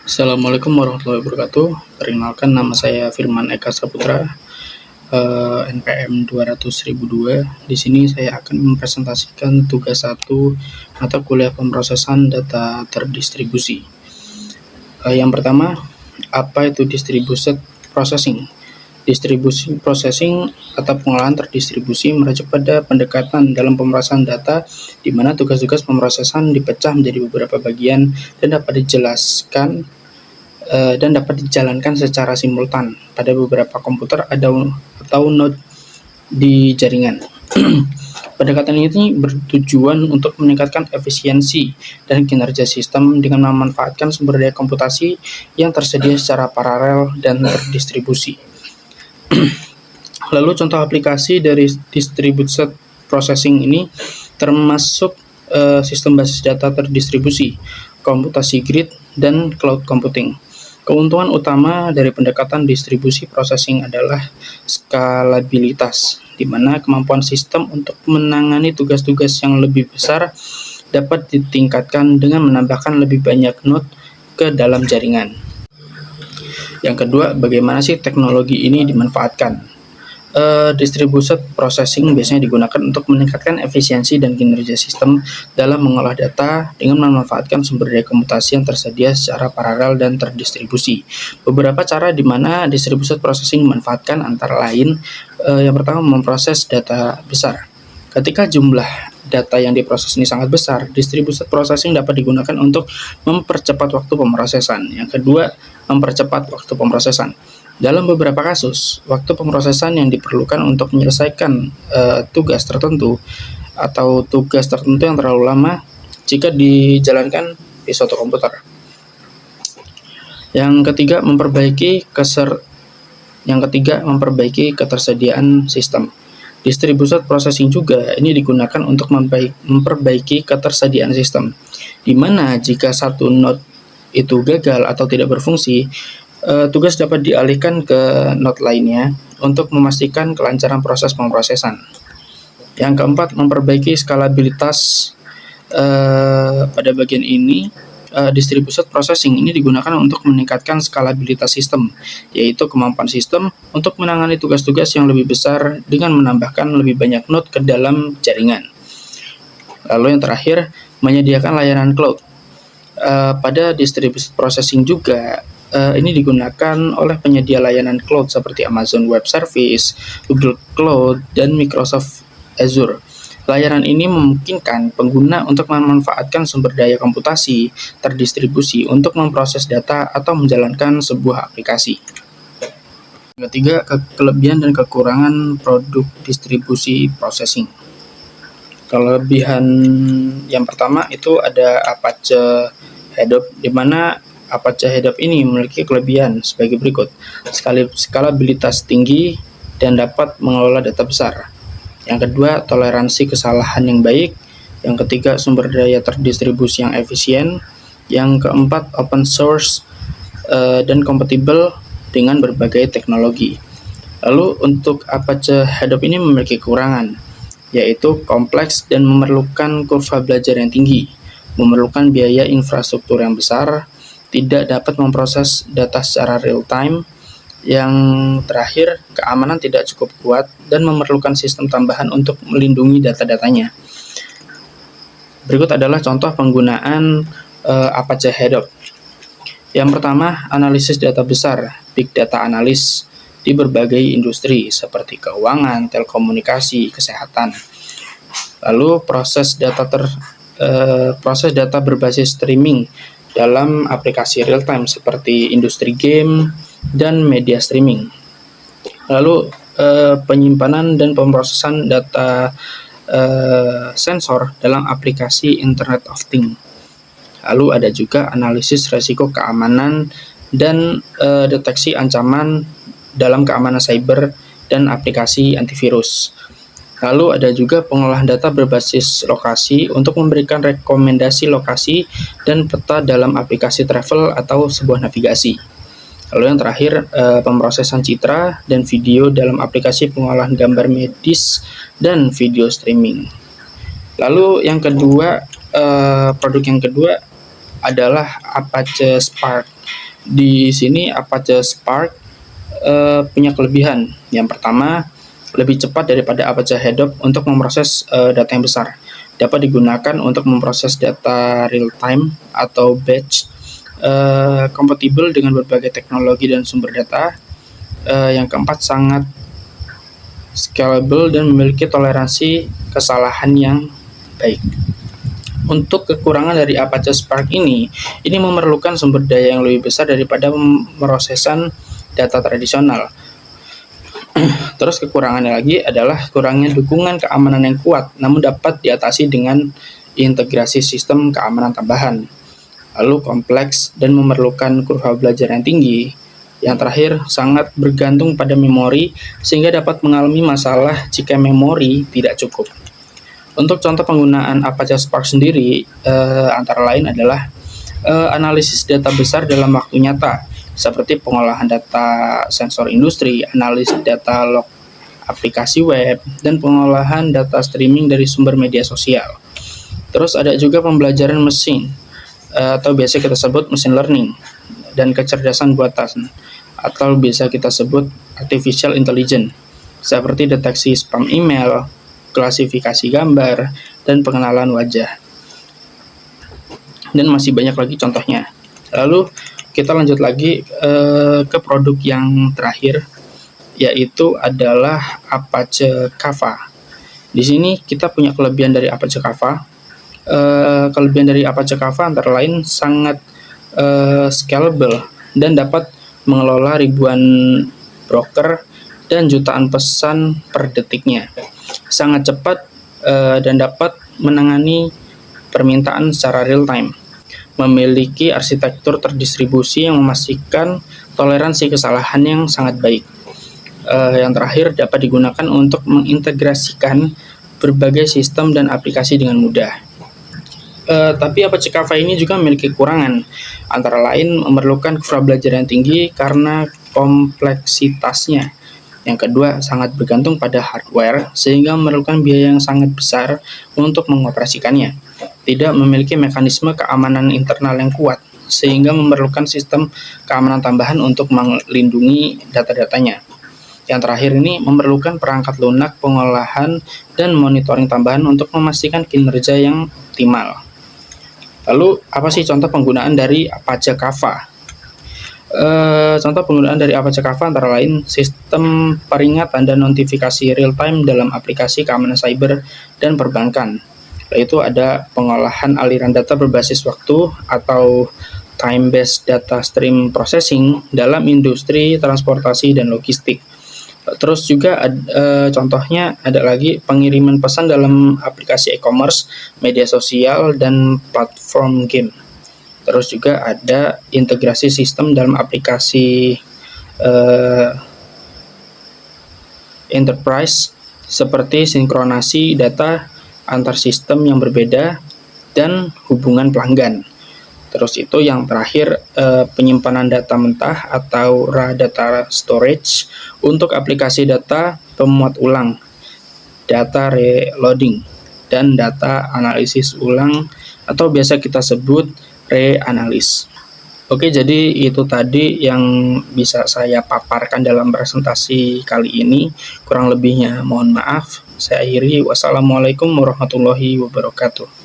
Assalamualaikum warahmatullahi wabarakatuh. Perkenalkan, nama saya Firman Eka Saputra, NPM 200.002. Di sini saya akan mempresentasikan tugas 1 mata kuliah pemrosesan data terdistribusi. Yang pertama, apa itu distributed processing? Distribusi processing atau pengolahan terdistribusi merujuk pada pendekatan dalam pemrosesan data di mana tugas-tugas pemrosesan dipecah menjadi beberapa bagian dan dapat dijalankan secara simultan pada beberapa komputer atau node di jaringan. Pendekatan ini bertujuan untuk meningkatkan efisiensi dan kinerja sistem dengan memanfaatkan sumber daya komputasi yang tersedia secara paralel dan terdistribusi. Lalu contoh aplikasi dari distributed processing ini termasuk sistem basis data terdistribusi, komputasi grid, dan cloud computing. Keuntungan utama dari pendekatan distribusi processing adalah skalabilitas, di mana kemampuan sistem untuk menangani tugas-tugas yang lebih besar dapat ditingkatkan dengan menambahkan lebih banyak node ke dalam jaringan. Yang kedua, bagaimana sih teknologi ini dimanfaatkan? Distributed processing biasanya digunakan untuk meningkatkan efisiensi dan kinerja sistem dalam mengolah data dengan memanfaatkan sumber daya komputasi yang tersedia secara paralel dan terdistribusi. Beberapa cara di mana distributed processing dimanfaatkan antara lain, yang pertama, memproses data besar. Ketika jumlah data yang diproses ini sangat besar, distributed processing dapat digunakan untuk mempercepat waktu pemrosesan. Yang kedua, mempercepat waktu pemrosesan. Dalam beberapa kasus, waktu pemrosesan yang diperlukan untuk menyelesaikan tugas tertentu atau tugas tertentu yang terlalu lama jika dijalankan di suatu komputer. Yang ketiga, memperbaiki ketersediaan sistem. Distributed processing juga ini digunakan untuk memperbaiki ketersediaan sistem, di mana jika satu node itu gagal atau tidak berfungsi, tugas dapat dialihkan ke node lainnya untuk memastikan kelancaran proses pemrosesan. Yang keempat, memperbaiki skalabilitas. Pada bagian ini, distributed processing ini digunakan untuk meningkatkan skalabilitas sistem, yaitu kemampuan sistem untuk menangani tugas-tugas yang lebih besar dengan menambahkan lebih banyak node ke dalam jaringan. Lalu yang terakhir, menyediakan layanan cloud. Pada distributed processing juga ini digunakan oleh penyedia layanan cloud seperti Amazon Web Service, Google Cloud, dan Microsoft Azure. Layanan ini memungkinkan pengguna untuk memanfaatkan sumber daya komputasi terdistribusi untuk memproses data atau menjalankan sebuah aplikasi. Yang ketiga, kelebihan dan kekurangan produk distribusi processing. Kelebihan yang pertama itu ada Apache Hadoop, di mana Apache Hadoop ini memiliki kelebihan sebagai berikut: skalabilitas tinggi dan dapat mengelola data besar. Yang kedua, toleransi kesalahan yang baik. Yang ketiga, sumber daya terdistribusi yang efisien. Yang keempat, open source dan kompatibel dengan berbagai teknologi. Lalu untuk Apache Hadoop ini memiliki kekurangan, yaitu kompleks dan memerlukan kurva belajar yang tinggi, memerlukan biaya infrastruktur yang besar, tidak dapat memproses data secara real time. Yang terakhir, keamanan tidak cukup kuat dan memerlukan sistem tambahan untuk melindungi data-datanya. Berikut adalah contoh penggunaan Apache Hadoop. Yang pertama, analisis data besar, big data analysis di berbagai industri seperti keuangan, telekomunikasi, kesehatan. Lalu proses data berbasis streaming dalam aplikasi real time seperti industri game dan media streaming. Lalu penyimpanan dan pemrosesan data sensor dalam aplikasi Internet of Things. Lalu ada juga analisis risiko keamanan dan deteksi ancaman dalam keamanan cyber dan aplikasi antivirus. Lalu ada juga pengolahan data berbasis lokasi untuk memberikan rekomendasi lokasi dan peta dalam aplikasi travel atau sebuah navigasi. Lalu yang terakhir, pemrosesan citra dan video dalam aplikasi pengolahan gambar medis dan video streaming. Lalu yang kedua, produk yang kedua adalah Apache Spark. Di sini Apache Spark punya kelebihan. Yang pertama, lebih cepat daripada Apache Hadoop untuk memproses data yang besar. Dapat digunakan untuk memproses data real time atau batch, kompatibel dengan berbagai teknologi dan sumber data. Yang keempat, sangat scalable dan memiliki toleransi kesalahan yang baik. Untuk kekurangan dari Apache Spark ini memerlukan sumber daya yang lebih besar daripada pemrosesan data tradisional. Terus kekurangannya lagi adalah kurangnya dukungan keamanan yang kuat, namun dapat diatasi dengan integrasi sistem keamanan tambahan. Lalu kompleks dan memerlukan kurva belajar yang tinggi. Yang terakhir, sangat bergantung pada memori sehingga dapat mengalami masalah jika memori tidak cukup. Untuk contoh penggunaan Apache Spark sendiri, antara lain adalah analisis data besar dalam waktu nyata, seperti pengolahan data sensor industri, analisis data log aplikasi web, dan pengolahan data streaming dari sumber media sosial. Terus ada juga pembelajaran mesin, atau biasa kita sebut machine learning, dan kecerdasan buatan, atau biasa kita sebut artificial intelligence, seperti deteksi spam email, klasifikasi gambar, dan pengenalan wajah. Dan masih banyak lagi contohnya. Lalu kita lanjut lagi ke produk yang terakhir, yaitu adalah Apache Kava. Di sini kita punya kelebihan dari Apache Kava. Kelebihan dari Apache Kava antara lain sangat scalable dan dapat mengelola ribuan broker dan jutaan pesan per detiknya. Sangat cepat dan dapat menangani permintaan secara real time. Memiliki arsitektur terdistribusi yang memastikan toleransi kesalahan yang sangat baik. Yang terakhir, dapat digunakan untuk mengintegrasikan berbagai sistem dan aplikasi dengan mudah. Tapi Apache Kava ini juga memiliki kekurangan, antara lain memerlukan kurva belajar yang tinggi karena kompleksitasnya. Yang kedua, sangat bergantung pada hardware sehingga memerlukan biaya yang sangat besar untuk mengoperasikannya. Tidak memiliki mekanisme keamanan internal yang kuat sehingga memerlukan sistem keamanan tambahan untuk melindungi data-datanya. Yang terakhir ini memerlukan perangkat lunak, pengolahan, dan monitoring tambahan untuk memastikan kinerja yang optimal. Lalu, apa sih contoh penggunaan dari Apache Kava? Contoh penggunaan dari Apache Kava antara lain sistem peringatan dan notifikasi real-time dalam aplikasi keamanan cyber dan perbankan. Yaitu ada pengolahan aliran data berbasis waktu atau time-based data stream processing dalam industri transportasi dan logistik. Terus juga contohnya ada lagi pengiriman pesan dalam aplikasi e-commerce, media sosial, dan platform game. Terus juga ada integrasi sistem dalam aplikasi enterprise seperti sinkronasi data antar sistem yang berbeda dan hubungan pelanggan. Terus itu yang terakhir penyimpanan data mentah atau raw data storage untuk aplikasi data pemuat ulang, data reloading, dan data analisis ulang atau biasa kita sebut reanalis. Oke, jadi itu tadi yang bisa saya paparkan dalam presentasi kali ini. Kurang lebihnya mohon maaf. Saya akhiri. Wassalamualaikum warahmatullahi wabarakatuh.